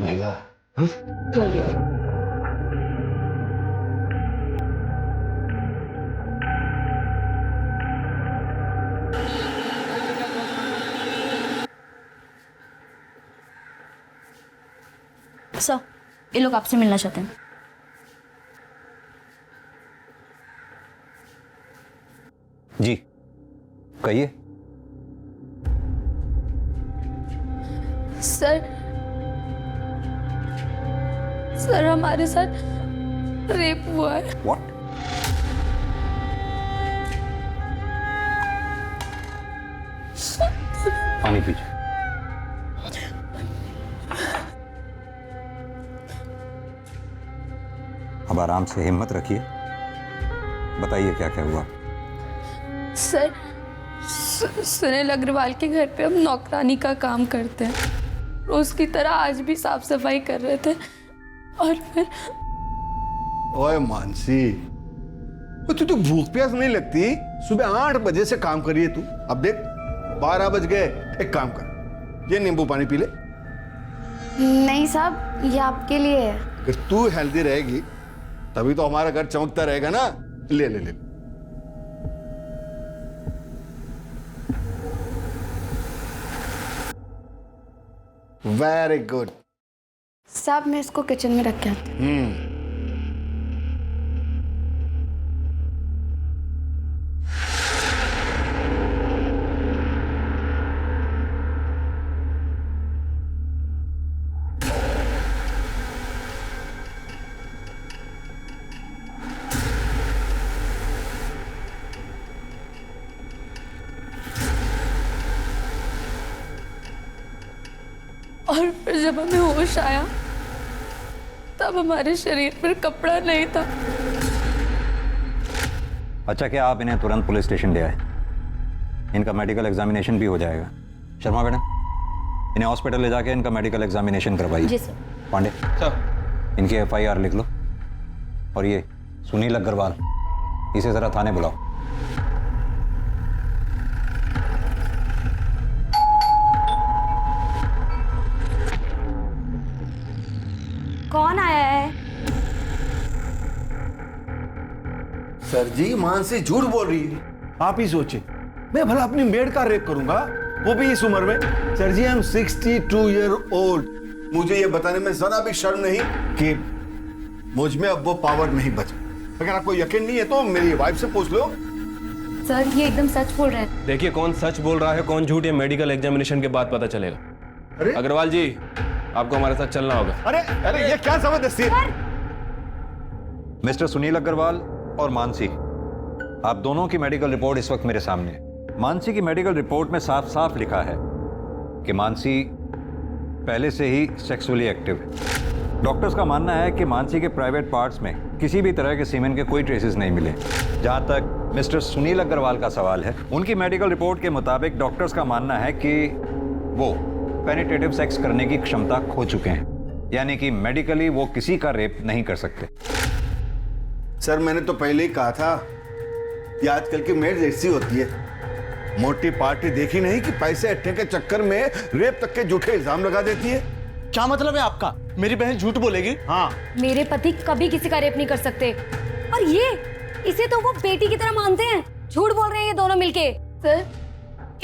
भैया सर, ये लोग आपसे मिलना चाहते हैं। जी कहिए। सर हमारे साथ रेप हुआ है। व्हाट? पानी पीजिए। अब आराम से हिम्मत रखिए, बताइए क्या क्या हुआ। सर सुनील अग्रवाल के घर पे हम नौकरानी का काम करते हैं। रोज की तरह आज भी साफ सफाई कर रहे थे और फिर ओए मानसी, तुझे भूख प्यास नहीं लगती? सुबह 8 बजे से काम करिए तू, अब देख 12 बज गए। एक काम कर, ये नींबू पानी पी ले। नहीं साहब, ये आपके लिए है। अगर तू हेल्दी रहेगी तभी तो हमारा घर चमकता रहेगा ना। ले ले ले। Very good. साहब मैं इसको किचन में रख के आती हूँ। और फिर जब हमें होश आया तब हमारे शरीर पर कपड़ा नहीं था। अच्छा, क्या आप इन्हें तुरंत पुलिस स्टेशन ले आए? इनका मेडिकल एग्जामिनेशन भी हो जाएगा। शर्मा मैडम, इन्हें हॉस्पिटल ले जाके इनका मेडिकल एग्जामिनेशन करवाइए। जी सर। पांडे सर, इनकी FIR लिख लो। और ये सुनील अग्रवाल, इसे जरा थाने बुलाओ। कौन आया है? सर जी, मानसी झूठ बोल रही है। आप ही सोचे, मैं भला अपनी मेड का रेप करूंगा, वो भी इस उम्र में? Sir ji, I am 62 year old. मुझे ये बताने में जरा भी शर्म नहीं कि मुझ में अब वो पावर नहीं बचा। अगर आपको यकीन नहीं है तो मेरी वाइफ से पूछ लो। सर ये एकदम सच बोल रहे हैं। देखिए, कौन सच बोल रहा है कौन झूठ, ये मेडिकल एग्जामिनेशन के बाद पता चलेगा। अरे अग्रवाल जी, आपको हमारे साथ चलना होगा। अरे अरे, ये क्या जबरदस्ती है? मिस्टर सुनील अग्रवाल और मानसी, आप दोनों की मेडिकल रिपोर्ट इस वक्त मेरे सामने है। मानसी की मेडिकल रिपोर्ट में साफ साफ लिखा है कि मानसी पहले से ही सेक्सुअली एक्टिव है। डॉक्टर्स का मानना है कि मानसी के प्राइवेट पार्ट्स में किसी भी तरह के सीमेन के कोई ट्रेसेस नहीं मिले। जहां तक मिस्टर सुनील अग्रवाल का सवाल है, उनकी मेडिकल रिपोर्ट के मुताबिक डॉक्टर्स का मानना है कि वो पेनिट्रेटिव सेक्स करने की क्षमता खो चुके हैं, यानी कि मेडिकली वो किसी का रेप नहीं कर सकते। सर, मैंने तो पहले ही कहा था, ये आजकल की मेड ऐसी होती है, मोटी पार्टी देखी नहीं कि पैसे अट्ठे के चक्कर में रेप तक के झूठे इल्जाम लगा देती है। क्या मतलब है आपका? मेरी बहन झूठ बोलेगी? हाँ, मेरे पति कभी किसी का रेप नहीं कर सकते। और ये, इसे तो वो बेटी की तरह मानते हैं। झूठ बोल रहे हैं ये दोनों मिलके। सर,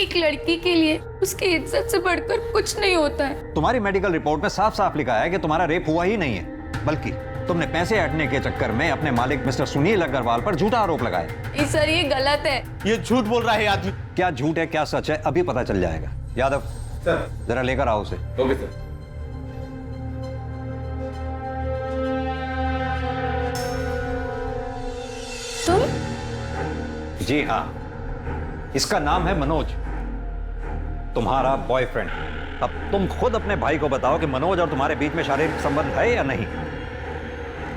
एक लड़की के लिए उसकी इज्जत से बढ़कर कुछ नहीं होता है। तुम्हारी मेडिकल रिपोर्ट में साफ साफ लिखा है कि तुम्हारा रेप हुआ ही नहीं है, बल्कि तुमने पैसे हटने के चक्कर में अपने मालिक मिस्टर सुनील अग्रवाल पर झूठा आरोप लगाया। सर ये गलत है। ये झूठ बोल रहा है आदमी। क्या झूठ है क्या सच है अभी पता चल जाएगा। यादव सर। जरा लेकर आओ उसे। Okay sir. तुम? जी हाँ, इसका नाम है मनोज, तुम्हारा बॉयफ्रेंड। अब तुम खुद अपने भाई को बताओ कि मनोज और तुम्हारे बीच में शारीरिक संबंध है या नहीं।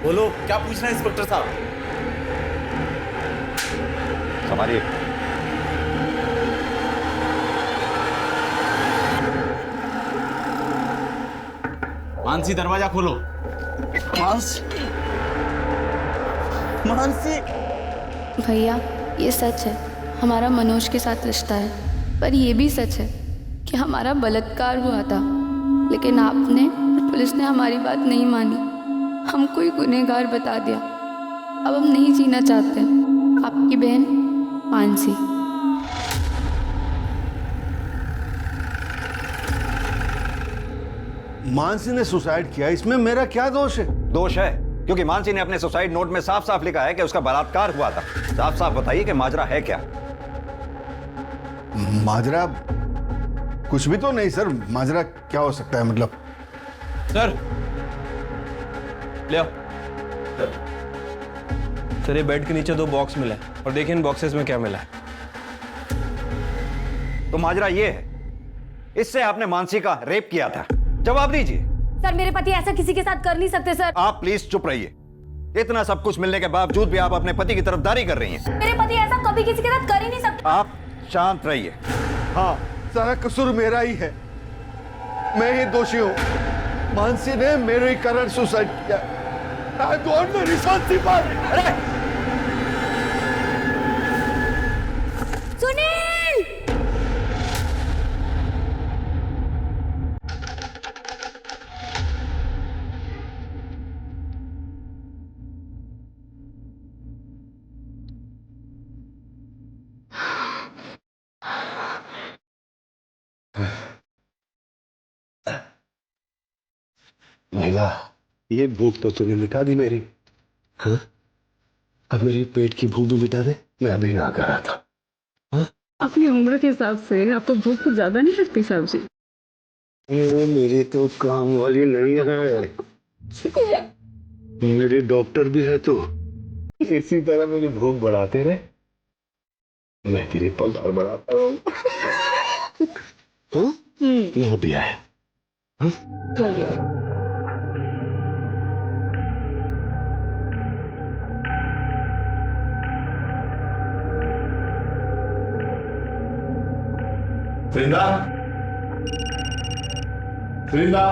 बोलो, क्या पूछना है इंस्पेक्टर साहब? संभालिए। मानसी, दरवाजा खोलो। मानसी। भैया, ये सच है, हमारा मनोज के साथ रिश्ता है। पर ये भी सच है कि हमारा बलात्कार हुआ था, लेकिन आपने पुलिस ने हमारी बात नहीं मानी, हमको ही गुनहगार बता दिया। अब हम नहीं जीना चाहते। आपकी बहन मानसी। मानसी ने सुसाइड किया, इसमें मेरा क्या दोष है? दोष है क्योंकि मानसी ने अपने सुसाइड नोट में साफ साफ लिखा है कि उसका बलात्कार हुआ था। साफ साफ बताइए कि माजरा है क्या? माजरा कुछ भी तो नहीं सर। माजरा क्या हो सकता है मतलब? सर ले आओ। सर ये बेड के नीचे 2 बॉक्स मिला है और देखिए इन बॉक्सेस में क्या मिला है। तो माजरा ये है, इससे आपने मानसी का रेप किया था। जवाब दीजिए। सर मेरे पति ऐसा किसी के साथ कर नहीं सकते सर। आप प्लीज चुप रहिए। इतना सब कुछ मिलने के बावजूद भी आप अपने पति की तरफदारी कर रही हैं। मेरे पति ऐसा कभी किसी के साथ कर ही नहीं सकते। आप शांत रहिए। हाँ, सारा कसूर मेरा ही है। मैं ही दोषी हूँ। मानसी ने मेरे कारण सुसाइड किया। I want the responsibility. अरे सुनील! नीला, ये भूख तो तूने मिटा दी मेरी। हाँ? अब मेरी पेट की भूख भी मिटा दे। मैं अभी ना कर रहा था। हाँ? अपनी उम्र के हिसाब से आपको भूख कुछ ज्यादा नहीं लगती साहब जी? ये मेरी तो काम वाली नहीं है, मेरी डॉक्टर भी है। तो इसी तरह मेरी भूख बढ़ाते रहे, मैं तेरी पगार बढ़ाता हूँ। हाँ? यहाँ भी आया। हाँ? वृंदा, वृंदा,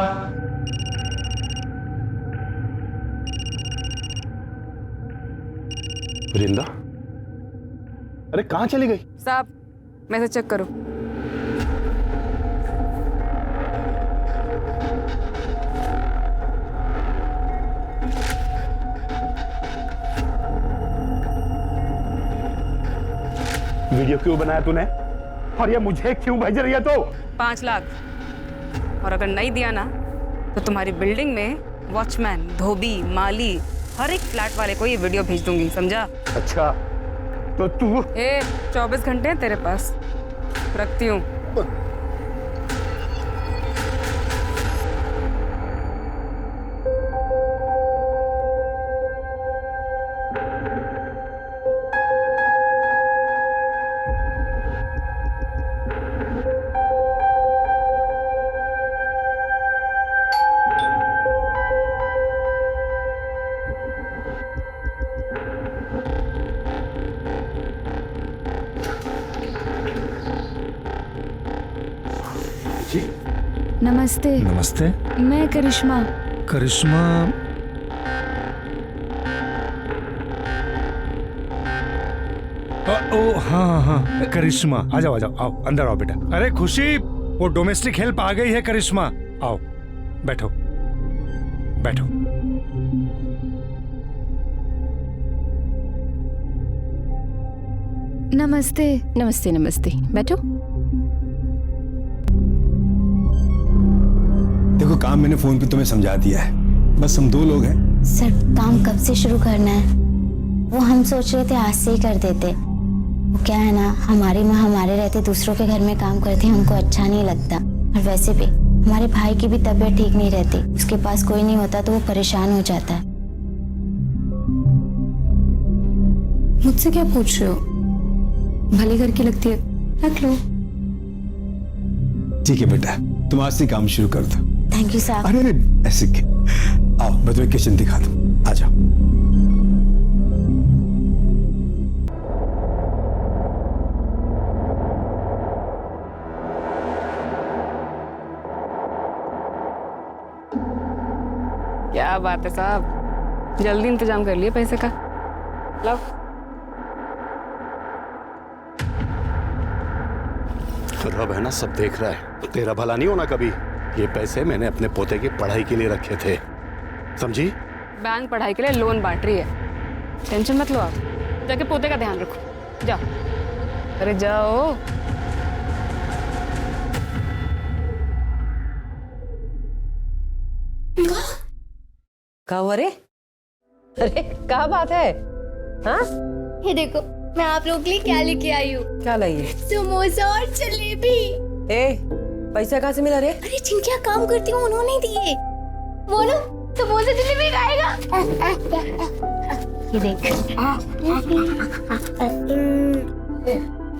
वृंदा, अरे कहाँ चली गई? साहब मैसेज चेक करो। वीडियो क्यों बनाया तूने? और ये मुझे क्यों भेज रही है तू? 5 लाख, और अगर नहीं दिया ना तो तुम्हारी बिल्डिंग में वॉचमैन, धोबी, माली, हर एक फ्लैट वाले को ये वीडियो भेज दूंगी, समझा? अच्छा, तो तू 24 घंटे हैं तेरे पास, रखती हूँ। नमस्ते। नमस्ते। मैं करिश्मा। करिश्मा? ओ हाँ हाँ करिश्मा, आ जाओ आओ, अंदर आओ बेटा। अरे खुशी, वो डोमेस्टिक हेल्प आ गई है करिश्मा। आओ बैठो बैठो। नमस्ते। नमस्ते नमस्ते, बैठो। देखो काम मैंने फोन पे तुम्हें समझा दिया है, बस हम 2 लोग हैं। सर काम कब से शुरू करना है? वो हम सोच रहे थे आज से ही कर देते। वो क्या है ना, हमारी माँ हमारे रहते दूसरों के घर में काम करती, हमको अच्छा नहीं लगता। और वैसे भी हमारे भाई की भी तबीयत ठीक नहीं रहती, उसके पास कोई नहीं होता तो वो परेशान हो जाता है। मुझसे क्या पूछ रहे हो? भले घर की लगती है, रख लो। ठीक है बेटा, तुम आज से काम शुरू कर दो। थैंक यू साहब। अरे ऐसे आओ, मैं तुम्हें किचन दिखा दूं, आ जाओ। क्या बात है साहब, जल्दी इंतजाम कर लिए पैसे का। लो। रब है ना, सब देख रहा है, तेरा भला नहीं होना कभी। ये पैसे मैंने अपने पोते की पढ़ाई के लिए रखे थे, समझी? बैंक पढ़ाई के लिए लोन बांट रही है, टेंशन मत लो आप। जाके पोते का ध्यान रखो, जाओ। अरे जाओ। क्या हुआ रे? अरे क्या बात है? हाँ? ये देखो मैं आप लोगों के लिए क्या लेके आई हूँ। क्या लाई है? समोसा और जलेबी। ए, पैसा कहाँ से मिला रे? अरे जिनके काम करती हूँ उन्होंने दिए। वो ना समोसा जलेबी खाएगा। ये देख।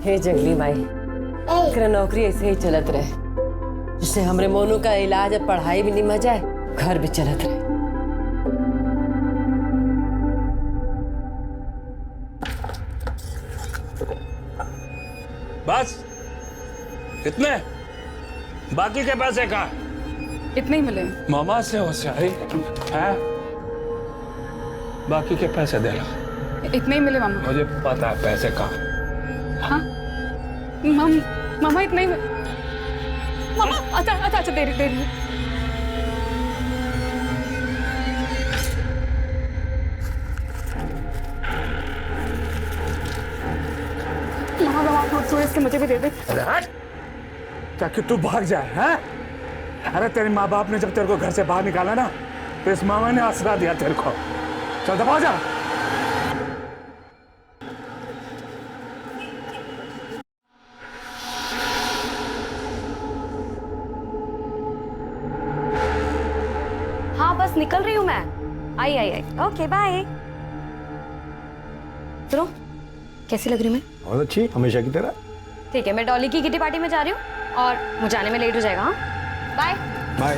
हे जंगली माई, तेरा नौकरी ऐसे ही चलत रहे, जिससे हमरे मोनू का इलाज और पढ़ाई भी निमह जाए, घर भी चलत रहे। बस इतने? बाकी के पैसे कहाँ? इतने ही मिले। मामा से होशियारी है, बाकी के पैसे दे लो। इतने ही मिले मामा। मुझे पता है पैसे कहाँ। हाँ मामा इतने ही मामा। अच्छा दे रही। मामा थोड़े इसके मुझे भी दे दे। अरे हट! क्या कि तू भाग जाए हैं? अरे तेरे माँ बाप ने जब तेरे को घर से बाहर निकाला ना, तो इस मामा ने आसरा दिया तेरे को। चल दबा जा। हाँ बस निकल रही हूँ मैं। आई। Okay bye. सुनो, कैसी लग रही मैं? बहुत अच्छी, हमेशा की तरह। ठीक है, मैं डॉली की किटी पार्टी में जा रही हूँ और मुझे आने में लेट हो जाएगा। हाँ बाय बाय।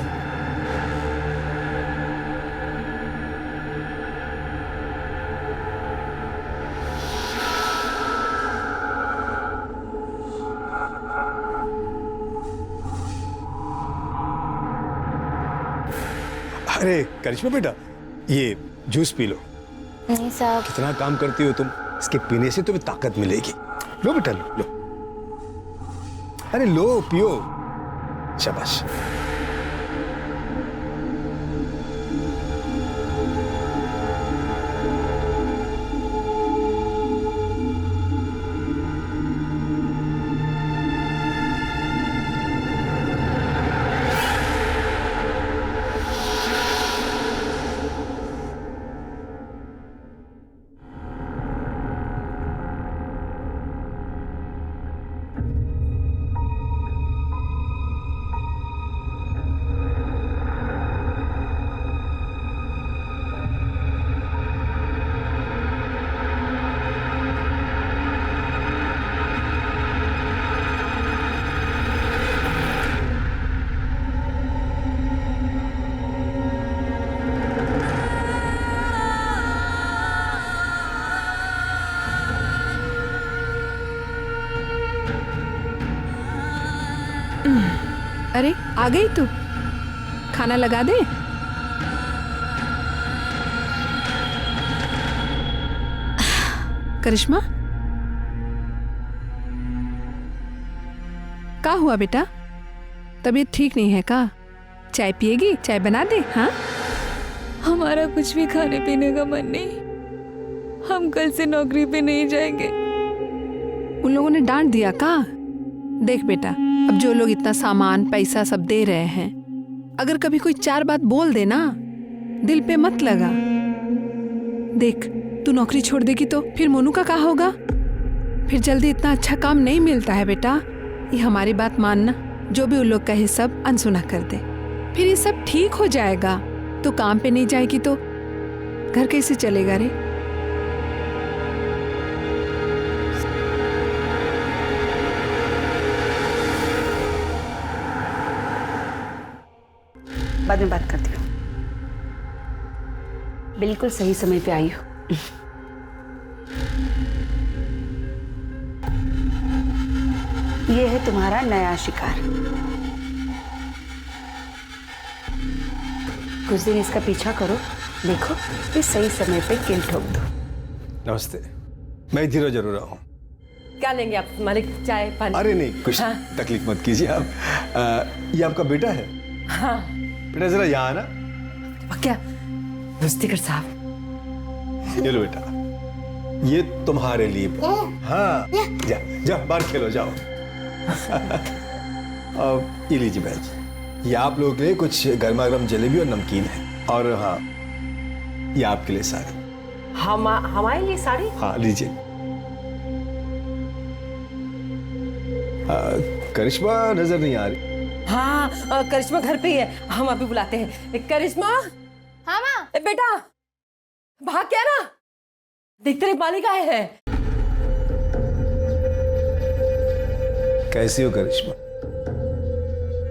अरे करिश्मा बेटा, ये जूस पी लो। नहीं साहब। कितना काम करती हो तुम, इसके पीने से तुम्हें ताकत मिलेगी। लो बेटा लो। अरे लो, पियो। शाबाश। अरे आ गई तू, खाना लगा दे। करिश्मा, क्या हुआ बेटा? तबीयत ठीक नहीं है का? चाय पिएगी? चाय बना दे। हाँ हमारा कुछ भी खाने पीने का मन नहीं, हम कल से नौकरी पे नहीं जाएंगे। उन लोगों ने डांट दिया का? देख बेटा, अब जो लोग इतना सामान पैसा सब दे रहे हैं, अगर कभी कोई चार बात बोल दे ना, दिल पे मत लगा। देख, तू नौकरी छोड़ देगी तो फिर मोनू का क्या होगा? फिर जल्दी इतना अच्छा काम नहीं मिलता है बेटा। ये हमारी बात मानना, जो भी उन लोग कहे सब अनसुना कर दे, फिर ये सब ठीक हो जाएगा। तो काम पे नहीं जाएगी तो घर कैसे चलेगा रे? बाद में बात करती हूँ। बिल्कुल सही समय पे आई हो। ये है तुम्हारा नया शिकार। कुछ दिन इसका पीछा करो, देखो ये सही समय पे किल ठोक दो। नमस्ते, मैं धीरज अरोरा हूँ। क्या लेंगे आप मालिक? चाय पानी? अरे नहीं, कुछ हाँ? तकलीफ मत कीजिए आप। ये आपका बेटा है? हाँ बेटा जरा यहाँ ना। क्या रुस्तिकर साहब, ये लो बेटा, ये तुम्हारे लिए। हाँ जा जा बाहर खेलो जाओ। अब ये लीजिए बहन जी, ये आप लोगों के लिए कुछ गर्मा गर्म जलेबी और नमकीन है। और हाँ, ये आपके लिए साड़ी। हमारे लिए साड़ी? हाँ लीजिए। करिश्मा नजर नहीं आ रही। हाँ करिश्मा घर पे ही है, हम अभी बुलाते हैं। करिश्मा। हाँ माँ। बेटा भाग क्या ना, देख तेरे मालिक आए हैं। कैसी हो करिश्मा?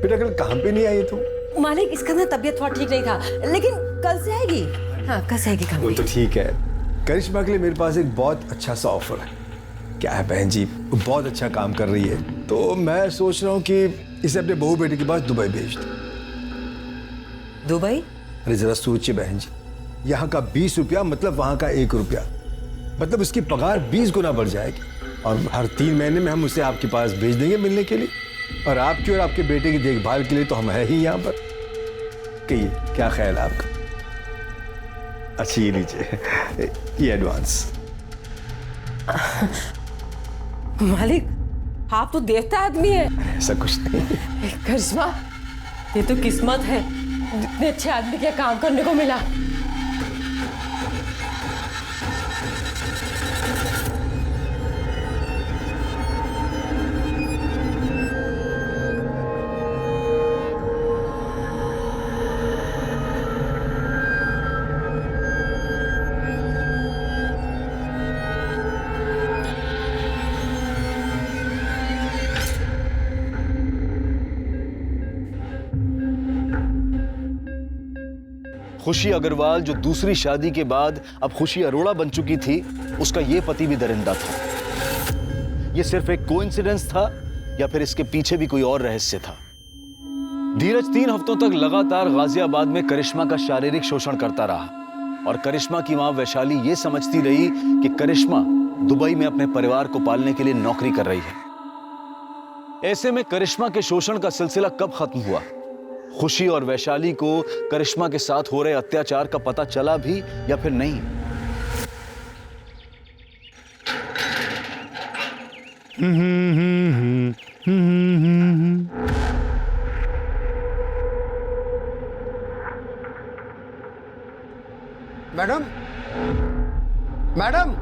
बेटा कल काम पे नहीं आई तुम? मालिक इसका ना तबीयत थोड़ा ठीक नहीं था, लेकिन कल से आएगी। हाँ कल से आएगी काम वो पे। तो ठीक है। करिश्मा के लिए मेरे पास एक बहुत अच्छा सा ऑफर है। क्या है बहन जी, वो बहुत अच्छा काम कर रही है, तो मैं सोच रहा हूँ कि इसे अपने बहू बेटे के पास दुबई भेज दूं। दुबई? अरे जरा सोचिए बहन जी, यहाँ का 20 रुपया मतलब वहाँ का 1 रुपया, मतलब उसकी पगार 20 गुना बढ़ जाएगी। और हर 3 महीने में हम उसे आपके पास भेज देंगे मिलने के लिए, और आपकी और आपके बेटे की देखभाल के लिए तो हम है ही यहाँ पर। कहिए क्या ख्याल है आपका? अच्छी ये लीजिए, ये एडवांस। मालिक आप तो देवता आदमी है। ऐसा कुछ नहीं। करिश्मा ये तो किस्मत है, इतने अच्छे आदमी के काम करने को मिला। खुशी अग्रवाल जो दूसरी शादी के बाद अब खुशी अरोड़ा बन चुकी थी, उसका ये पति भी दरिंदा था। ये सिर्फ एक कोइंसिडेंस था या फिर इसके पीछे भी कोई और रहस्य था? धीरज 3 हफ्तों तक लगातार गाजियाबाद में करिश्मा का शारीरिक शोषण करता रहा और करिश्मा की मां वैशाली ये समझती रही कि करिश्मा दुबई में अपने परिवार को पालने के लिए नौकरी कर रही है। ऐसे में करिश्मा के शोषण का सिलसिला कब खत्म हुआ? खुशी और वैशाली को करिश्मा के साथ हो रहे अत्याचार का पता चला भी या फिर नहीं? मैडम, मैडम,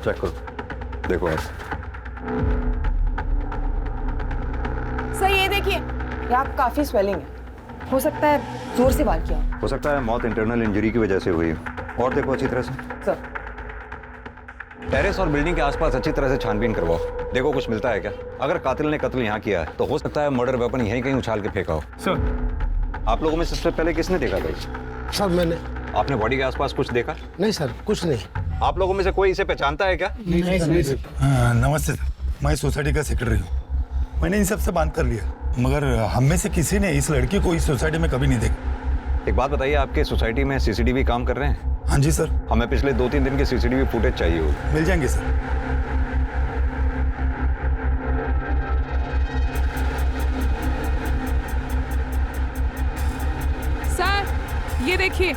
चेक करो, देखो आप। सर ये देखिए, यहाँ काफी स्वेलिंग है, हो सकता है जोर से वार किया। हो सकता है मौत इंटरनल इंजरी की वजह से हुई। और देखो अच्छी तरह से। सर टेरेस और बिल्डिंग के आसपास अच्छी तरह से छानबीन करवाओ, देखो कुछ मिलता है क्या। अगर कातिल ने कत्ल यहाँ किया है तो हो सकता है मर्डर वेपन यहीं कहीं उछाल के फेंका हो। सर आप लोगों में सबसे पहले किसने देखा था? सर मैंने। आपने बॉडी के आसपास कुछ देखा? नहीं सर, कुछ नहीं। आप लोगों में से कोई इसे पहचानता है क्या? नहीं सर। नमस्ते सर, मैं सोसाइटी का सेक्रेटरी हूँ। मैंने इन सब से बात कर लिया, मगर हम में से किसी ने इस लड़की को इस सोसाइटी में कभी नहीं देखा। एक बात बताइए, आपके सोसाइटी में सीसीटीवी काम कर रहे हैं? हाँ जी सर। हमें पिछले 2-3 दिन के सीसीटीवी फुटेज चाहिए होगी। मिल जाएंगे सर। सर ये देखिए,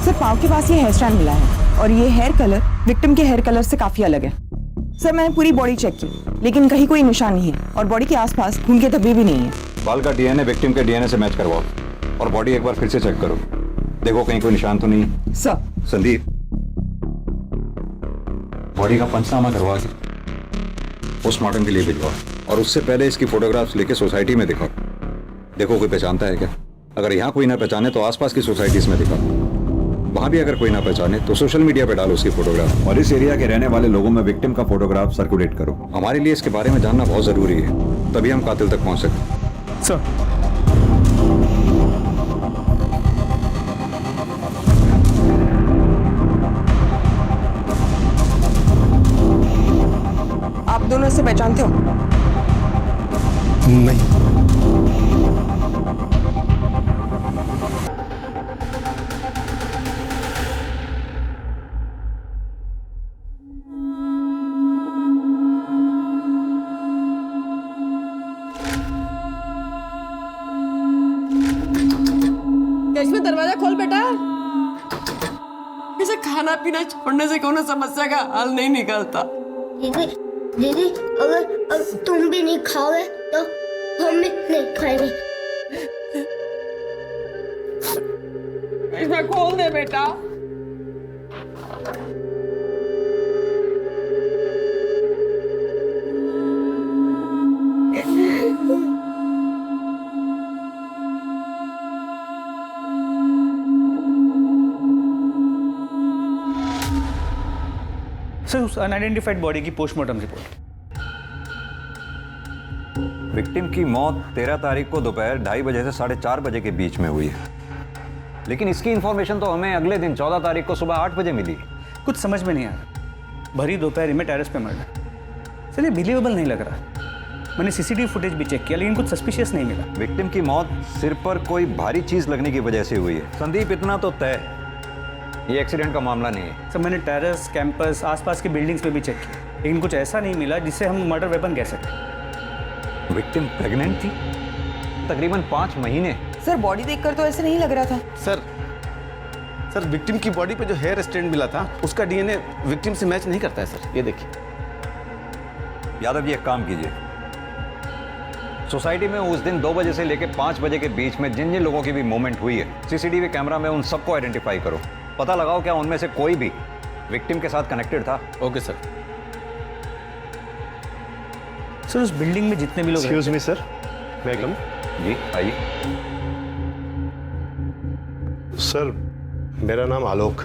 सर पाँव के पास ये हेयर स्टाइल मिला है और ये हेयर कलर विक्टिम के हेयर कलर से काफी अलग है। सर मैंने पूरी बॉडी चेक की, लेकिन कहीं कोई निशान नहीं है और बॉडी के आसपास खून के धब्बे भी नहीं है। बाल का डीएनए विक्टिम के डीएनए से मैच करवाओ और बॉडी एक बार फिर से चेक करो, देखो कहीं कोई निशान तो नहीं। सर। संदीप, बॉडी का पंचनामा करवा के पोस्टमार्टम के लिए भिजवाओ और उससे पहले इसकी फोटोग्राफ्स लेके सोसाइटी में दिखाओ, देखो कोई पहचानता है क्या। अगर यहाँ कोई ना पहचाने तो आसपास की सोसाइटीज में दिखाओ, वहां भी अगर कोई ना पहचाने तो सोशल मीडिया पे डालो उसकी फोटोग्राफ और इस एरिया के रहने वाले लोगों में विक्टिम का फोटोग्राफ सर्कुलेट करो। हमारे लिए इसके बारे में जानना बहुत जरूरी है, तभी हम कातिल तक पहुंच सकते। सर दोनों इसे पहचानते हो? नहीं। कश्मीर दरवाजा खोल बेटा। इसे खाना पीना छोड़ने से कोनो समस्या का हल नहीं निकलता। दीदी दीदी अगर तुम भी नहीं खाओगे तो हम भी नहीं खाएंगे। इसमें खोल दे बेटा। सर, उस अनआइडेंटिफाइड बॉडी की पोस्टमार्टम रिपोर्ट। विक्टिम की मौत 13 तारीख को दोपहर 2:30 बजे से 4:30 बजे के बीच में हुई है, लेकिन इसकी इंफॉर्मेशन तो हमें अगले दिन 14 तारीख को सुबह 8 बजे मिली। कुछ समझ में नहीं आ रहा। भरी दोपहर में टेरेस पे मर्डर। सर, ये बिलीवेबल नहीं लग रहा। मैंने सीसीटीवी फुटेज भी चेक किया, लेकिन कुछ सस्पिशियस नहीं मिला। विक्टिम की मौत सिर पर कोई भारी चीज लगने की वजह से हुई है। संदीप, इतना तो तय है, ये एक्सीडेंट का मामला नहीं है। सर, मैंने टेरेस, कैंपस, आसपास के बिल्डिंग्स पे भी चेक किया, लेकिन कुछ ऐसा नहीं मिला जिससे हम मर्डर वेपन कह सकें। विक्टिम प्रेग्नेंट थी, तकरीबन 5 महीने। सर, बॉडी देखकर तो ऐसे नहीं लग रहा था। सर विक्टिम की बॉडी पे जो हेयर स्टैंड मिला था उसका डीएनए विक्टिम से मैच नहीं करता है सर। ये देखिए। यादव जी, एक काम कीजिए, सोसाइटी में उस दिन 2 बजे से लेकर 5 बजे के बीच में जिन जिन लोगों की भी मूवमेंट हुई है, सीसीटीवी कैमरा में उन सबको आइडेंटिफाई करो। पता लगाओ क्या उनमें से कोई भी विक्टिम के साथ कनेक्टेड था। Okay sir. सर, उस बिल्डिंग में जितने भी लोग एक्सक्यूज मी सर, मैं कम? जी आइए। सर, मेरा नाम आलोक।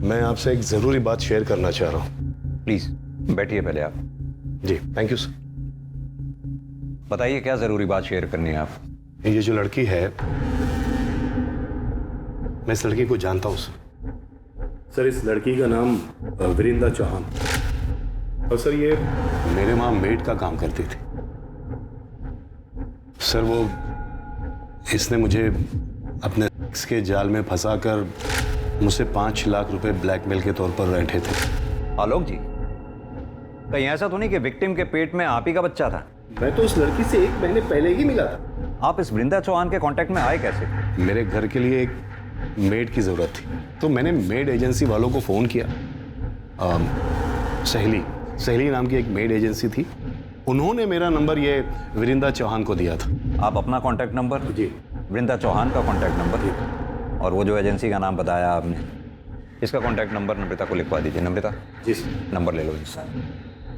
मैं आपसे एक जरूरी बात शेयर करना चाह रहा हूँ। प्लीज बैठिए पहले आप। जी थैंक यू सर। बताइए क्या जरूरी बात शेयर करनी है आप? ये जो लड़की है, मैं इस लड़की को जानता हूँ सर। इस लड़की का नाम विरिंदा चौहान, और सर ये मेरे वहां मेड का काम करती थी। सर, वो इसने मुझे अपने सेक्स के जाल में फंसाकर मुझसे 5 लाख रुपए ब्लैकमेल के तौर पर रैंठे थे। आलोक जी, कहीं ऐसा तो नहीं कि विक्टिम के पेट में आप ही का बच्चा था? मैं तो उस लड़की से 1 महीने पहले ही मिला था। आप इस वृंदा चौहान के कांटेक्ट में आए कैसे? मेरे घर के लिए एक मेड की जरूरत थी, तो मैंने मेड एजेंसी वालों को फोन किया। सहेली नाम की एक मेड एजेंसी थी, उन्होंने मेरा नंबर ये विरिंदा चौहान को दिया था। आप अपना कांटेक्ट नंबर? जी। वृंदा चौहान का कांटेक्ट नंबर, और वो जो एजेंसी का नाम बताया आपने, इसका कांटेक्ट नंबर नम्रता को लिखवा दीजिए। नम्रता जी सर, नंबर ले लो इससे,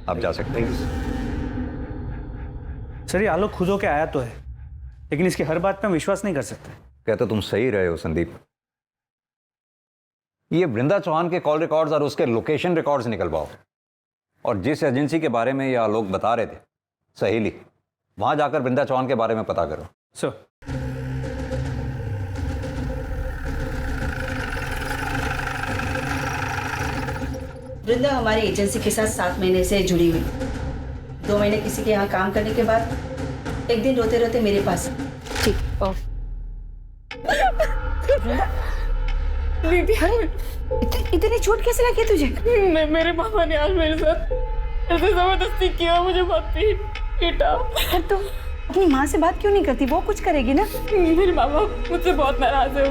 आप जा सकते हैं। सर, ये आलोक खुद होके आया तो है, लेकिन इसकी हर बात पे हम विश्वास नहीं कर सकते। कहते तुम सही रहे हो संदीप। ये वृंदा चौहान के कॉल रिकॉर्ड्स और उसके लोकेशन रिकॉर्ड्स निकलवाओ, और जिस एजेंसी के बारे में ये आलोक बता रहे थे, सहेली, वहां जाकर वृंदा चौहान के बारे में पता करो। सर, वृंदा हमारी एजेंसी के साथ 7 महीने से जुड़ी हुई। 2 महीने किसी के यहाँ काम करने के बाद एक दिन रोते रोते मेरे पास। ठीक। दीदी, इतनी चोट कैसे लगी तुझे? मेरे मामा ने आज मेरे साथ ऐसे जबरदस्ती किया, मुझे बहुत पीटा। तो अपनी माँ से बात क्यों नहीं करती? वो कुछ करेगी ना। मेरे मामा मुझसे बहुत नाराज है।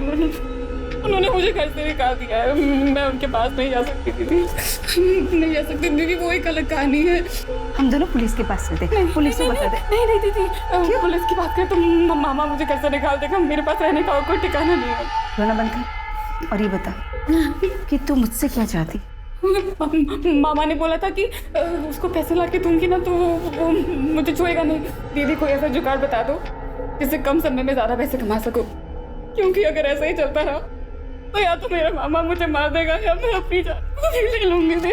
उन्होंने मुझे घर से निकाल दिया है। मैं उनके पास नहीं जा सकती दीदी, नहीं जा सकती दीदी। वो एक अलग कहानी है। हम दोनों पुलिस के पास चलते हैं, पुलिस को बता दे। नहीं दीदी, पुलिस की बात करें तो मामा मुझे घर से निकाल देगा। मेरे पास रहने का कोई ठिकाना नहीं है। रोना बंद कर और ये बता कि तू मुझसे क्या चाहती? मामा ने बोला था कि उसको पैसे ला के दूंगी ना तो वो मुझे छुएगा नहीं। दीदी, कोई ऐसा जुगाड़ बता दो जिससे कम समय में ज्यादा पैसे कमा सको, क्योंकि अगर ऐसा ही चलता रहा तो या तो मेरा मामा मुझे मार देगा या मैं अपनी जान ले लूंगी।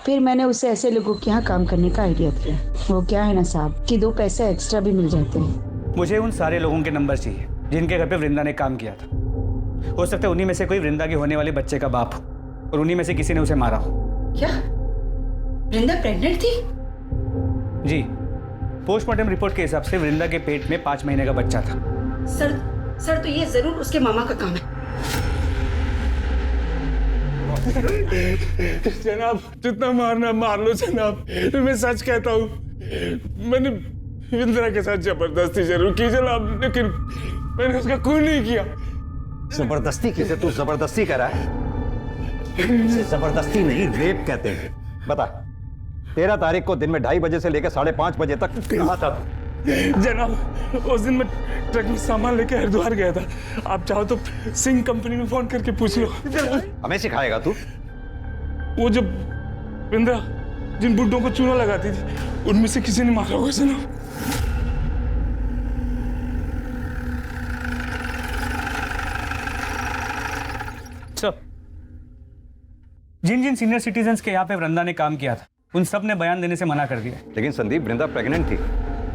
फिर मैंने उसे ऐसे लोगों के यहाँ काम करने का आइडिया दिया। वो क्या है ना साहब कि 2 पैसे एक्स्ट्रा भी मिल जाते हैं। मुझे उन सारे लोगों के नंबर चाहिए जिनके घर पे वृंदा ने काम किया था। हो सकता है उन्हीं में से कोई वृंदा के होने वाले बच्चे का बाप हो, और उन्हीं में से किसी ने उसे मारा हो। क्या? वृंदा प्रेग्नेंट थी? जी, पोस्टमार्टम रिपोर्ट के हिसाब से वृंदा के पेट में 5 महीने का बच्चा था। सर तो ये जरूर उसके मामा का काम है। जनाब, जितना मारना मार लो जनाब, मैं सच कहता हूँ, मैंने इंदिरा के साथ जबरदस्ती जरूर की जनाब, लेकिन मैंने उसका खून नहीं किया। जबरदस्ती किसे तू जबरदस्ती कर रहा है? इसे जबरदस्ती नहीं, रेप कहते हैं। बता, 13 तारीख को दिन में 2:30 बजे से लेकर 5:30 बजे तक कहाँ था? जनाब, उस दिन मैं ट्रक में सामान लेके हरिद्वार गया था। आप चाहो तो सिंह कंपनी में फोन करके पूछ लो। हमें सिखाएगा तू? वो जो इंदिरा जिन बुड्ढों को चूना लगाती थी, उनमें से किसी ने मारा होगा जनाब। जिन जिन सीनियर सिटीजन्स के यहाँ पे वृंदा ने काम किया था, उन सब ने बयान देने से मना कर दिया। लेकिन संदीप, वृंदा प्रेग्नेंट थी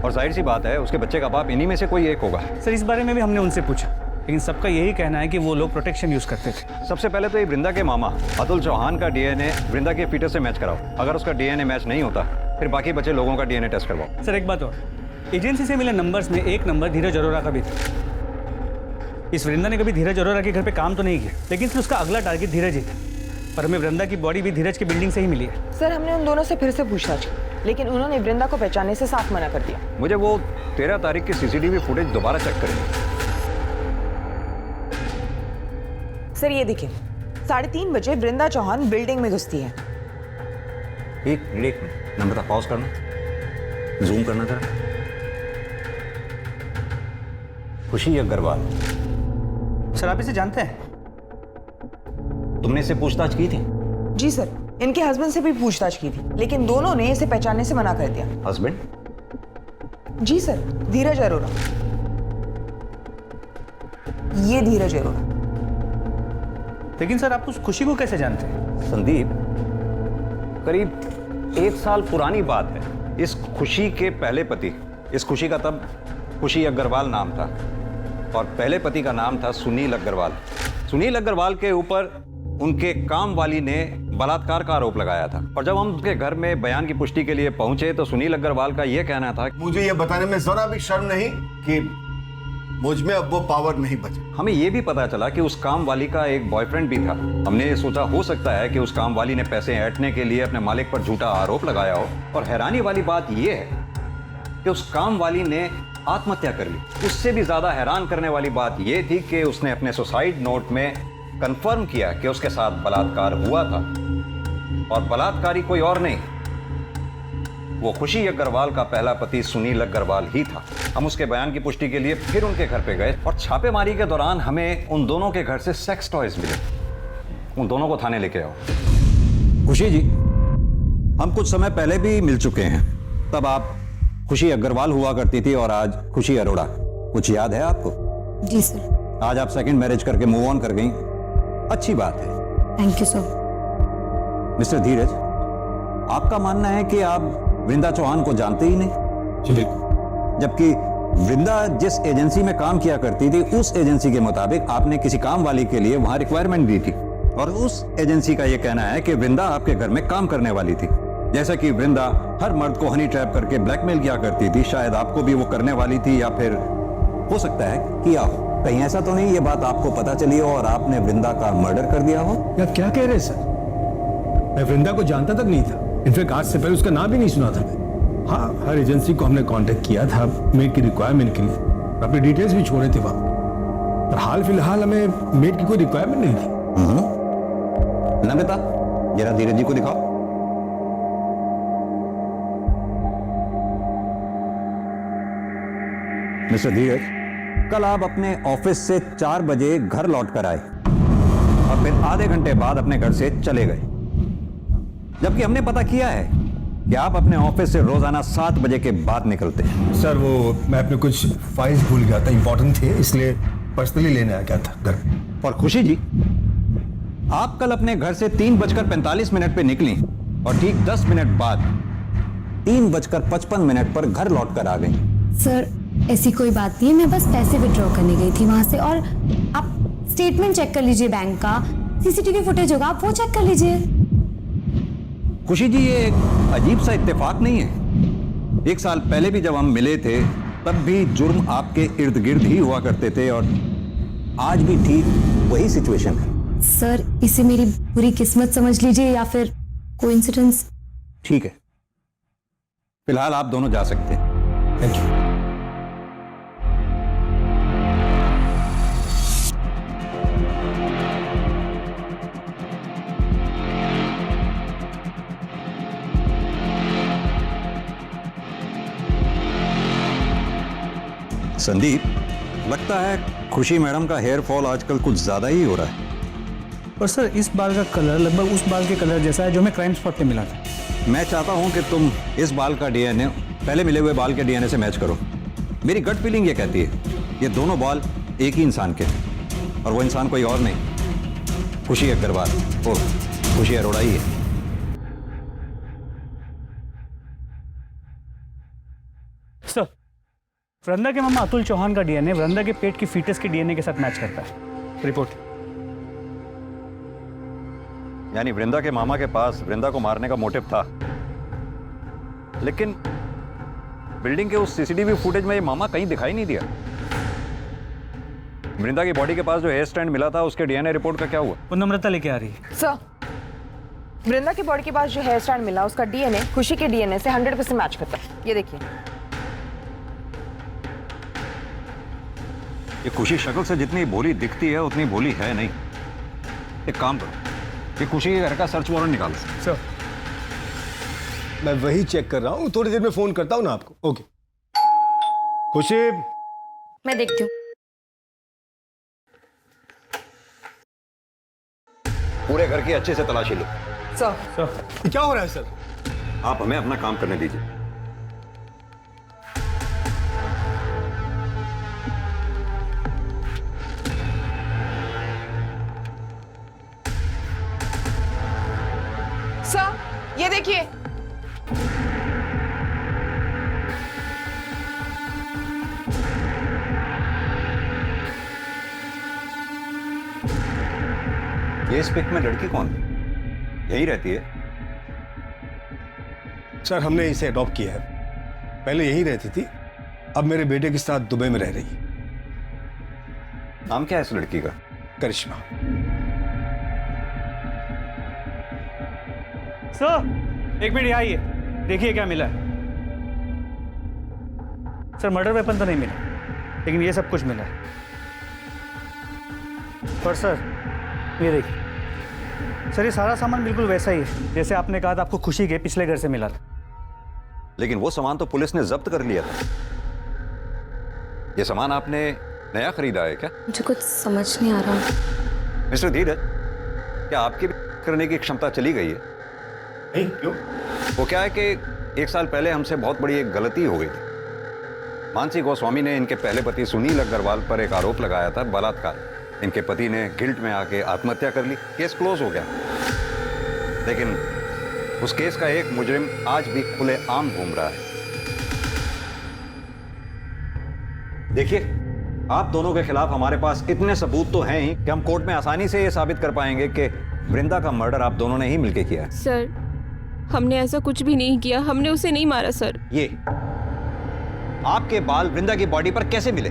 और जाहिर सी बात है उसके बच्चे का बाप इन्हीं में से कोई एक होगा। सर, इस बारे में भी हमने उनसे पूछा, लेकिन सबका यही कहना है कि वो लोग प्रोटेक्शन यूज करते थे। सबसे पहले तो ये वृंदा के मामा अतुल चौहान का डीएनए वृंदा के फीटस से मैच कराओ। अगर उसका डीएनए मैच नहीं होता, फिर बाकी बचे लोगों का डीएनए टेस्ट करवाओ। सर, एक बात और, एजेंसी से मिले नंबर्स में एक नंबर धीरज अरोरा का भी था। इस वृंदा ने कभी धीरज अरोरा के घर पे काम तो नहीं किया, लेकिन फिर उसका अगला टारगेट धीरज ही था। पर हमें वृंदा की बॉडी भी धीरज की बिल्डिंग से ही मिली है। सर, हमने उन दोनों से फिर से पूछताछ की, लेकिन उन्होंने वृंदा को पहचानने से साफ मना कर दिया। मुझे वो 13 तारीख की सीसीटीवी फुटेज दोबारा चेक करेंगे। सर, ये देखिए, 3:30 बजे वृंदा चौहान बिल्डिंग में घुसती है। एक मिनट, नम्रता पॉज करना, जूम करना जरा। खुशी अग्रवाल। सर, आप इसे जानते हैं? तुमने इससे पूछताछ की थी? जी सर, इनके हस्बैंड से भी पूछताछ की थी, लेकिन दोनों ने इसे पहचानने से मना कर दिया। हस्बैंड? जी सर, धीरज अरोरा। ये धीरज अरोरा। लेकिन सर, आप उस खुशी को कैसे जानते हैं? संदीप, करीब 1 साल पुरानी बात है। इस खुशी के पहले पति, इस खुशी का तब खुशी अग्रवाल नाम था और पहले पति का नाम था सुनील अग्रवाल। सुनील अग्रवाल के ऊपर उनके काम वाली ने बलात्कार का आरोप लगाया था और जब हम उनके घर में बयान की पुष्टि के लिए पहुंचे तो सुनील अग्रवाल का यह कहना था, मुझे यह बताने में जरा भी शर्म नहीं कि मुझ में अब वो पावर नहीं बचा। हमें यह भी पता चला कि उस काम वाली का एक बॉयफ्रेंड भी था। हमने ये सोचा हो सकता है कि उस काम वाली ने पैसे ऐंठने के लिए अपने मालिक पर झूठा आरोप लगाया हो। और हैरानी वाली बात यह है कि उस काम वाली ने आत्महत्या कर ली। उससे भी ज्यादा हैरान करने वाली बात यह थी कि उसने अपने सुसाइड नोट में कंफर्म किया कि उसके साथ बलात्कार हुआ था और बलात्कारी कोई और नहीं, वो खुशी अग्रवाल का पहला पति सुनील अग्रवाल ही था। हम उसके बयान की पुष्टि के लिए फिर उनके घर पे गए और छापेमारी के दौरान हमें उन दोनों के घर से सेक्स टॉयज मिले। उन दोनों को थाने लेके आओ। खुशी जी, हम कुछ समय पहले भी मिल चुके हैं। तब आप खुशी अग्रवाल हुआ करती थी और आज खुशी अरोड़ा। कुछ याद है आपको? जी सर। आज आप सेकंड मैरिज करके मूव ऑन कर गई, अच्छी बात है। Thank you sir. मिस्टर धीरज, आपका मानना है कि आप वृंदा चौहान को जानते ही नहीं? जबकि वृंदा जिस एजेंसी में काम किया करती थी उस एजेंसी के मुताबिक आपने किसी काम वाली के लिए वहां रिक्वायरमेंट दी थी और उस एजेंसी का यह कहना है कि वृंदा आपके घर में काम करने वाली थी। जैसा कि वृंदा हर मर्द को हनी ट्रैप करके ब्लैकमेल किया करती थी, शायद आपको भी वो करने वाली थी या फिर हो सकता है किया हो। कहीं ऐसा तो नहीं ये बात आपको पता चली हो और आपने वृंदा का मर्डर कर दिया हो? या क्या कह रहे सर? मैं वृंदा को जानता तक नहीं था। इनफैक्ट आज से पहले उसका नाम भी नहीं सुना था मैं। हाँ, हर एजेंसी को हमने कांटेक्ट किया था मेड की रिक्वायरमेंट के लिए, अपने डिटेल्स भी छोड़े थे वहां, पर हाल फिलहाल हमें मेड की कोई रिक्वायरमेंट नहीं थी। नम्रता, जरा धीरज जी को दिखाओ। मिस्टर धीरज, कल आप अपने ऑफिस से 4 बजे घर लौट कर आए और फिर आधे घंटे बाद अपने घर से चले गए, जबकि हमने पता किया है कि आप अपने ऑफिस से रोजाना 7 बजे के बाद निकलते हैं। सर, वो मैं अपने कुछ फाइल्स भूल गया था, इंपॉर्टेंट थे, इसलिए पर्सनली लेने आ गया था घर। और खुशी जी, आप कल अपने घर से 3:45 पे निकली और ठीक 10 मिनट बाद 3:55 पर घर लौट कर आ गई। सर, ऐसी कोई बात नहीं है, मैं बस पैसे विड्रॉ करने गई थी वहां से। और आप स्टेटमेंट चेक कर लीजिए बैंक का, सीसीटीवी फुटेज होगा, आप वो चेक कर लीजिए। खुशी जी, ये एक अजीब सा इत्तेफाक नहीं है? 1 साल पहले भी जब हम मिले थे तब भी जुर्म आपके इर्द गिर्द ही हुआ करते थे और आज भी ठीक वही सिचुएशन है। सर, इसे मेरी बुरी किस्मत समझ लीजिए या फिर कोइंसिडेंस। ठीक है, फिलहाल आप दोनों जा सकते हैं। Thank you. संदीप, लगता है खुशी मैडम का हेयर फॉल आजकल कुछ ज्यादा ही हो रहा है। और सर, इस बाल का कलर लगभग उस बाल के कलर जैसा है जो हमें क्राइम स्पॉट पे मिला था। मैं चाहता हूं कि तुम इस बाल का डीएनए पहले मिले हुए बाल के डीएनए से मैच करो। मेरी गट फीलिंग ये कहती है ये दोनों बाल एक ही इंसान के हैं और वो इंसान कोई और नहीं, खुशी अग्रवाल और खुशी अरोड़ा ही है। सर, वृंदा के मामा अतुल चौहान का डीएनए वृंदा के पेट की फीटस के डीएनए के साथ मैच करता है। रिपोर्ट। यानी वृंदा के मामा के पास वृंदा को मारने का मोटिव था, लेकिन बिल्डिंग के उस सीसीटीवी फुटेज में ये मामा कहीं दिखाई नहीं दिया। वृंदा की बॉडी के पास जो हेयर स्टैंड मिला था उसके डीएनए रिपोर्ट का क्या हुआ? वो नम्रता लेके आ रही है। सर, वृंदा की बॉडी के पास जो हेयर स्टैंड मिला उसका डीएनए खुशी के डीएनए से 100% मैच करता है। ये देखिए। ये खुशी शक्ल से जितनी भोली दिखती है उतनी भोली है नहीं। एक काम करो, ये खुशी के घर का सर्च वारंट निकालो। सर, मैं वही चेक कर रहा हूँ, थोड़ी देर में फोन करता हूँ ना आपको। ओके। खुशी, मैं देखती हूँ। पूरे घर की अच्छे से तलाशी लो। सर, क्या हो रहा है सर? आप हमें अपना काम करने दीजिए। सर, ये देखिए। ये इस पिक में लड़की कौन है? यही रहती है? सर, हमने इसे अडॉप्ट किया है। पहले यही रहती थी, अब मेरे बेटे के साथ दुबई में रह रही है। नाम क्या है इस लड़की का? करिश्मा। सर, एक मिनट यहाँ आइए, देखिए क्या मिला है। सर, मर्डर वेपन तो नहीं मिला, लेकिन ये सब कुछ मिला है। पर सर, ये देखिए सर, ये सारा सामान बिल्कुल वैसा ही है जैसे आपने कहा था आपको खुशी के पिछले घर से मिला था। लेकिन वो सामान तो पुलिस ने जब्त कर लिया था। ये सामान आपने नया खरीदा है क्या? मुझे कुछ समझ नहीं आ रहा। मिस्टर धीरज, क्या आपकी भी करने की क्षमता चली गई है? नहीं, क्यों? वो क्या है कि 1 साल पहले हमसे बहुत बड़ी एक गलती हो गई थी। मानसी गोस्वामी ने इनके पहले पति सुनील अग्रवाल पर एक आरोप लगाया था, बलात्कार। इनके पति ने गिल्ट में आके आत्महत्या कर ली, केस क्लोज हो गया। लेकिन उस केस का एक मुजरिम आज भी खुले आम घूम रहा है। देखिए, आप दोनों के खिलाफ हमारे पास इतने सबूत तो हैं ही कि हम कोर्ट में आसानी से यह साबित कर पाएंगे कि वृंदा का मर्डर आप दोनों ने ही मिलकर किया है। सर, हमने ऐसा कुछ भी नहीं किया, हमने उसे नहीं मारा सर। ये आपके बाल वृंदा की बॉडी पर कैसे मिले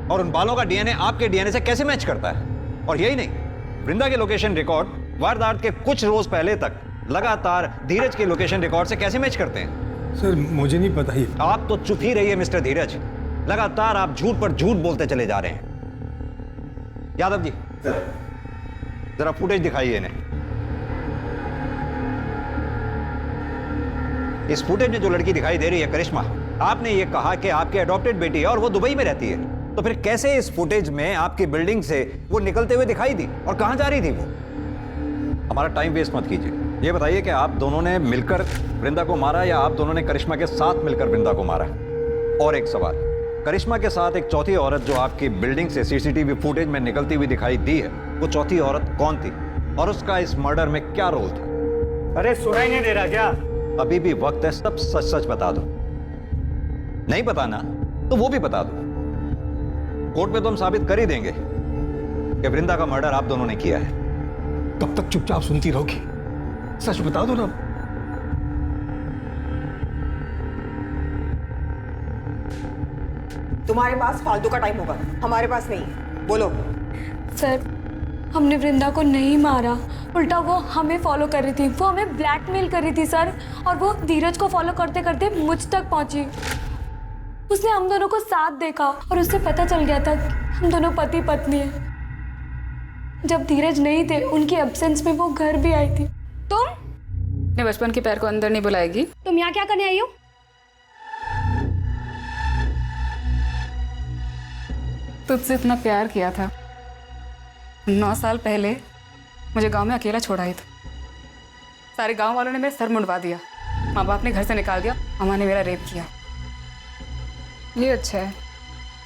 और उन बालों का डीएनए आपके डीएनए से कैसे मैच करता है? और यही नहीं, वृंदा के लोकेशन रिकॉर्ड वारदात के कुछ रोज पहले तक लगातार धीरज के लोकेशन रिकॉर्ड से कैसे मैच करते हैं? सर, मुझे नहीं पता ही। आप तो चुप ही रहिए मिस्टर धीरज, लगातार आप झूठ पर झूठ बोलते चले जा रहे हैं। यादव जी, जरा फुटेज दिखाइए इन्हें। इस फुटेज में जो लड़की दिखाई दे रही है करिश्मा, आपने ये कहा कि आपकी अडॉप्टेड बेटी है और वो दुबई में रहती है, तो फिर कैसे इस फुटेज में आपकी बिल्डिंग से वो निकलते हुए दिखाई दी और कहां जा रही थी वो? हमारा टाइम वेस्ट मत कीजिए, ये बताइए कि आप दोनों ने मिलकर वृंदा को मारा या आप दोनों ने करिश्मा के साथ मिलकर वृंदा को मारा? और एक सवाल, करिश्मा के साथ एक चौथी औरत जो आपकी बिल्डिंग से सीसीटीवी फुटेज में निकलती हुई दिखाई दी है, वो चौथी औरत कौन थी और उसका इस मर्डर में क्या रोल था? अरे सुनाई नहीं दे रहा क्या? अभी भी वक्त है, सब सच सच बता दो। नहीं बताना तो वो भी बता दो। कोर्ट में तो हम साबित कर ही देंगे कि वृंदा का मर्डर आप दोनों ने किया है। कब तक चुपचाप सुनती रहोगी? सच बता दो ना। तुम्हारे पास फालतू का टाइम होगा, हमारे पास नहीं। बोलो। सर, हमने वृंदा को नहीं मारा, उल्टा वो हमें फॉलो कर रही थी, वो हमें ब्लैकमेल कर रही थी सर, और वो धीरज को फॉलो करते करते मुझ तक पहुंची। उसने हम दोनों को साथ देखा और उससे पता चल गया था कि हम दोनों पति पत्नी हैं। जब धीरज नहीं थे, उनकी एब्सेंस में वो घर भी आई थी। तुम अपने बचपन के प्यार को अंदर नहीं बुलाएगी? तुम यहाँ क्या करने आई हो? तुझसे इतना प्यार किया था, 9 साल पहले मुझे गांव में अकेला छोड़ा ही था। सारे गांव वालों ने मेरा सर मुंडवा दिया, माँ बाप ने घर से निकाल दिया, अम्मा ने मेरा रेप किया। ये अच्छा है,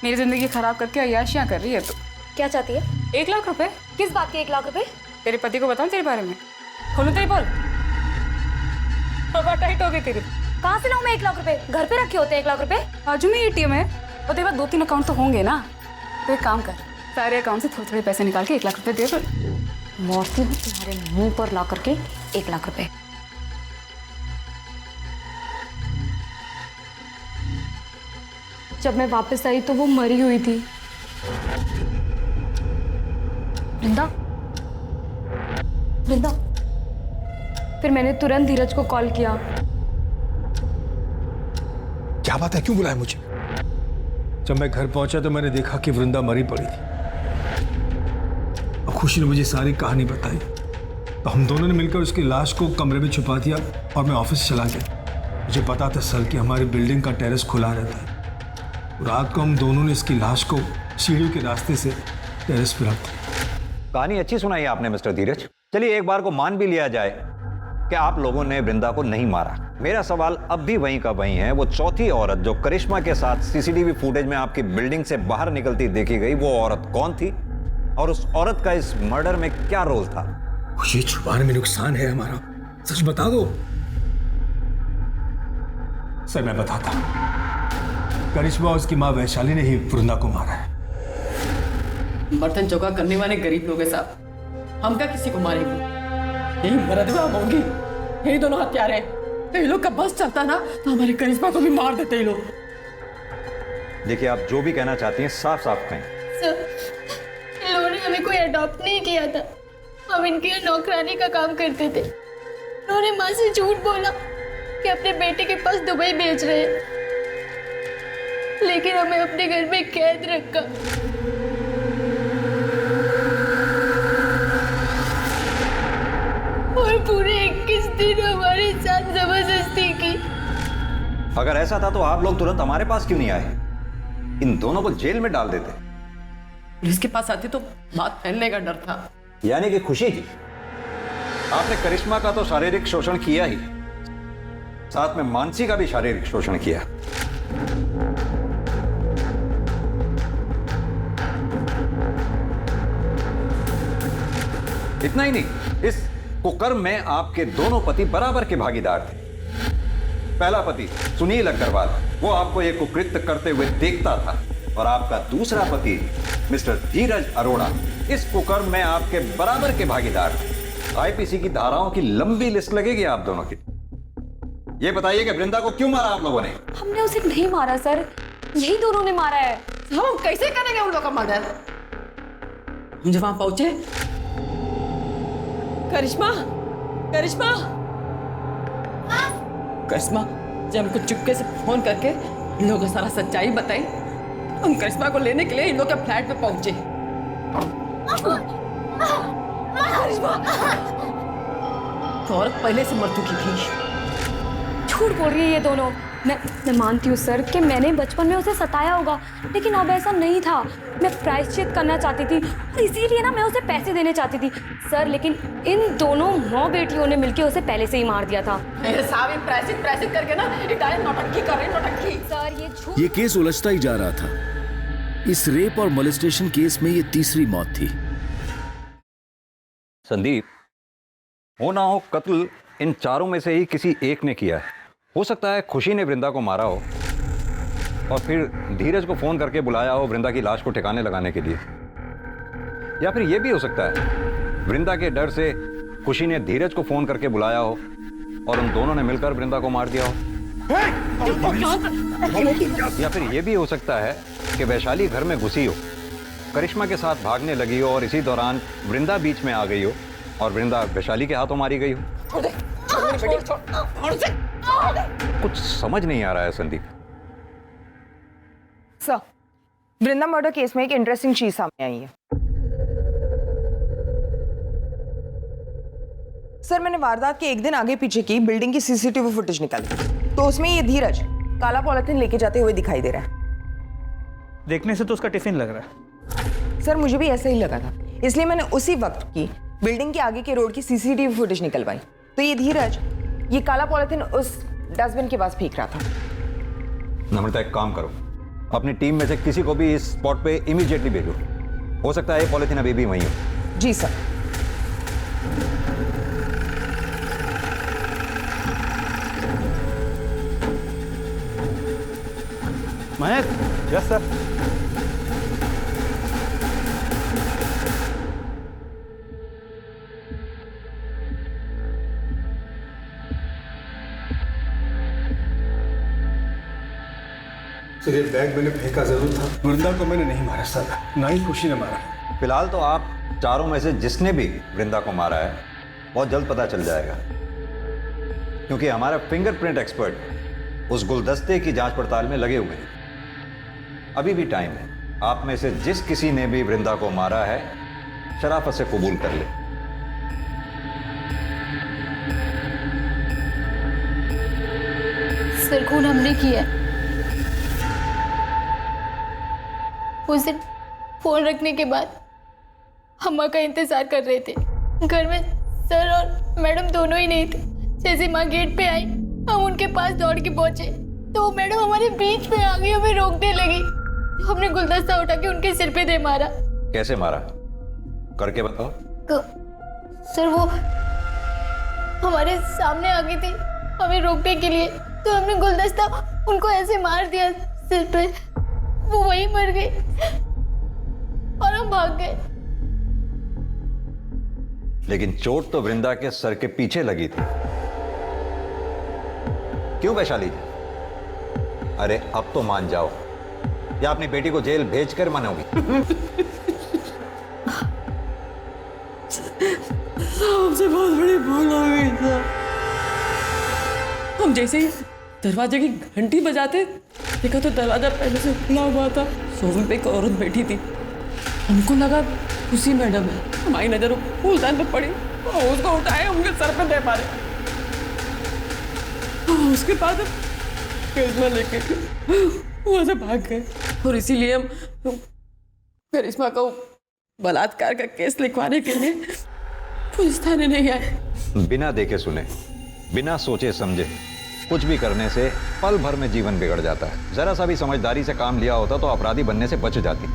मेरी जिंदगी खराब करके अय्याशियाँ कर रही है। तो क्या चाहती है? 1 लाख रुपए। किस बात के 1 लाख रुपए? तेरे पति को बताऊं तेरे बारे में? खोलूं तेरी बोल? हवा टाइट हो गई तेरी। कहाँ से लाऊं मैं 1 लाख रुपए? घर पे रखे होते हैं 1 लाख रुपए? बाजू में ATM है और तेरे पास 2-3 अकाउंट तो होंगे ना। तो एक काम कर, सारे अकाउंट से थोड़े थोड़े पैसे निकाल के 1 लाख रुपए दे दो। मौसी तुम्हारे मुंह पर ला करके 1 लाख रुपए। जब मैं वापस आई तो वो मरी हुई थी। वृंदा, वृंदा। फिर मैंने तुरंत धीरज को कॉल किया। क्या बात है, क्यों बुलाया मुझे? जब मैं घर पहुंचा तो मैंने देखा कि वृंदा मरी पड़ी थी और खुशी ने मुझे सारी कहानी बताई। तो हम दोनों ने मिलकर उसकी लाश को कमरे में छुपा दिया और मैं ऑफिस चला गया। मुझे पता था सर कि हमारी बिल्डिंग का टेरेस खुला रहता है। रात को हम दोनों ने इसकी लाश को सीढ़ियों के रास्ते से टेरेस पर रख दिया। कहानी अच्छी सुनाई आपने मिस्टर धीरज। चलिए एक बार को मान भी लिया जाए कि आप लोगों ने वृंदा को नहीं मारा। मेरा सवाल अब भी वहीं का वहीं है, वो चौथी औरत जो करिश्मा के साथ CCTV फुटेज में आपकी बिल्डिंग से बाहर निकलती देखी गई, वो औरत कौन थी और उस औरत का इस मर्डर में क्या रोल था? ये छुपाने में नुकसान है हमारा, सच बता दो। सर मैं बताता हूं, करिश्मा और उसकी मां वैशाली ने ही वृंदा को मारा है। बर्तन चौका करने वाले गरीब लोग हैं साहब, हम क्या किसी को मारेंगे? यही मरदवा होंगी, यही दोनों हत्यारे हैं। ये लोग का बस चलता ना तो हमारी करिश्मा को भी मार देते ये लोग। देखिए आप जो भी कहना चाहती हैं साफ साफ कहें। सर, इन लोगों ने हमें कोई अडॉप्ट नहीं किया था, हम इनके यहाँ नौकरानी का काम करते थे। उन्होंने माँ से झूठ बोला कि अपने बेटे के पास दुबई भेज रहे हैं, लेकिन हमें अपने घर में कैद रखा। और पूरे 21 दिन हमारे साथ जबरदस्ती की। अगर ऐसा था तो आप लोग तुरंत हमारे पास क्यों नहीं आए? इन दोनों को जेल में डाल देते। पुलिस के पास आती तो बात फैलने का डर था। यानी कि खुशी जी, आपने करिश्मा का तो शारीरिक शोषण किया ही, साथ में मानसी का भी शारीरिक शोषण किया। इतना ही नहीं, इस कुकर्म में आपके दोनों पति बराबर के भागीदार थे। पहला पति सुनील अग्रवाल, वो आपको ये कुकृत्य करते हुए देखता था, और आपका दूसरा पति मिस्टर धीरज अरोड़ा इस कुकर्म में आपके बराबर के भागीदार थे। IPC की धाराओं की लंबी लिस्ट लगेगी आप दोनों की। ये बताइए कि वृंदा को क्यों मारा आप लोगों ने? हमने उसे नहीं मारा सर, यही दोनों ने मारा है। हम कैसे करेंगे उन लोगों का मर्डर? हम जब वहां पहुंचे, करिश्मा, करिश्मा, करिश्मा, जब हमको चुपके से फोन करके इन लोगों को सारा सच्चाई बताई, हम करिश्मा को लेने के लिए इन लोग के फ्लैट पे पहुंचे। करिश्मा तो औरत पहले से मर चुकी थी। झूठ बोल रही है ये दोनों। मैं मानती हूँ सर कि मैंने बचपन में उसे सताया होगा, लेकिन अब ऐसा नहीं था। मैं प्रायश्चित करना चाहती थी और इसीलिए ना मैं उसे पैसे देने चाहती थी सर, लेकिन इन दोनों माँ बेटियों ने मिलकर उसे पहले से ही मार दिया था। साहब प्रायश्चित करके ना इटालियन नौटंकी कर रहे, नौटंकी। सर ये झूठ। ये केस उलझता ही जा रहा था। इस रेप और मोलेस्टेशन केस में ये तीसरी मौत थी। संदीप, हो ना हो कत्ल इन चारों में से ही किसी एक ने किया है। हो सकता है खुशी ने वृंदा को मारा हो और फिर धीरज को फोन करके बुलाया हो वृंदा की लाश को ठिकाने लगाने के लिए, या फिर यह भी हो सकता है वृंदा के डर से खुशी ने धीरज को फोन करके बुलाया हो और उन दोनों ने मिलकर वृंदा को मार दिया हो। या फिर ये भी हो सकता है कि वैशाली घर में घुसी हो, करिश्मा के साथ भागने लगी हो और इसी दौरान वृंदा बीच में आ गई हो और वृंदा वैशाली के हाथों मारी गई हो। कुछ समझ नहीं आ रहा है संदीप। सर, वृंदा मर्डर केस में एक इंटरेस्टिंग चीज सामने आई है। सर, मैंने वारदात के एक दिन आगे पीछे की बिल्डिंग की सीसीटीवी फुटेज निकाली, तो उसमें ये धीरज काला पॉलिथीन लेके जाते हुए दिखाई दे रहा है। देखने से तो उसका टिफिन लग रहा है। सर, मुझे भी ऐसा ही लगा था, इसलिए मैंने उसी वक्त की बिल्डिंग के आगे के रोड की सीसीटीवी फुटेज निकलवाई, तो ये धीरज ये काला पॉलिथीन उस डस्टबिन के पास फेंक रहा था। नम्रता, एक काम करो, अपनी टीम में से किसी को भी इस स्पॉट पे इमीडिएटली भेजो। हो सकता है ये पॉलिथीन अभी भी वहीं हो। जी sir. Mahesh. Yes sir. Sir, ये बैग मैंने फेंका जरूर था, वृंदा को मैंने नहीं मारा सर, ना ही खुशी ने मारा। फिलहाल तो आप चारों में से जिसने भी वृंदा को मारा है बहुत जल्द पता चल जाएगा, क्योंकि हमारा फिंगरप्रिंट एक्सपर्ट उस गुलदस्ते की जांच पड़ताल में लगे हुए हैं। अभी भी टाइम है, आप में से जिस किसी ने भी वृंदा को मारा है शराफत से कबूल कर ले। सर, खून हमने किया है। उस दिन फोन रखने के बाद अम्मा का इंतजार कर रहे थे। घर में सर और मैडम दोनों ही नहीं थे। जैसे माँ गेट पे आई, हम उनके पास दौड़ के पहुंचे तो मैडम हमारे बीच में आ गई, हमें रोकने लगी। तो हमने गुलदस्ता उठा के उनके सिर पे दे मारा। कैसे मारा, करके बताओ। सर, वो हमारे सामने आ गई थी हमें रोकने के लिए, तो हमने गुलदस्ता उनको ऐसे मार दिया सिर पे, वो वहीं मर गए और हम भाग गए। लेकिन चोट तो वृंदा के सर के पीछे लगी थी। क्यों वैशाली जी? अरे अब तो मान जाओ, या अपनी बेटी को जेल भेजकर मानोगी? हमसे बहुत बड़ी भूल हो गई था। हम जैसे ही दरवाजे की घंटी बजाते देखा तो दरवाजा पहले से खुला हुआ था। सोफे पे एक औरत बैठी थी। हमको लगा खुशी मैडम है। हमारी नजर फूलदान पे पड़ी और उसको उठाए उनके सर पे दे मारे। उसके बाद करिश्मा लेके वहां से भाग गए और इसीलिए हम करिश्मा को बलात्कार का केस लिखवाने के लिए पुलिस थाने नहीं आए। बिना देखे सुने, बिना सोचे समझे कुछ भी करने से पल भर में जीवन बिगड़ जाता है। जरा सा भी समझदारी से काम लिया होता तो अपराधी बनने से बच जाती।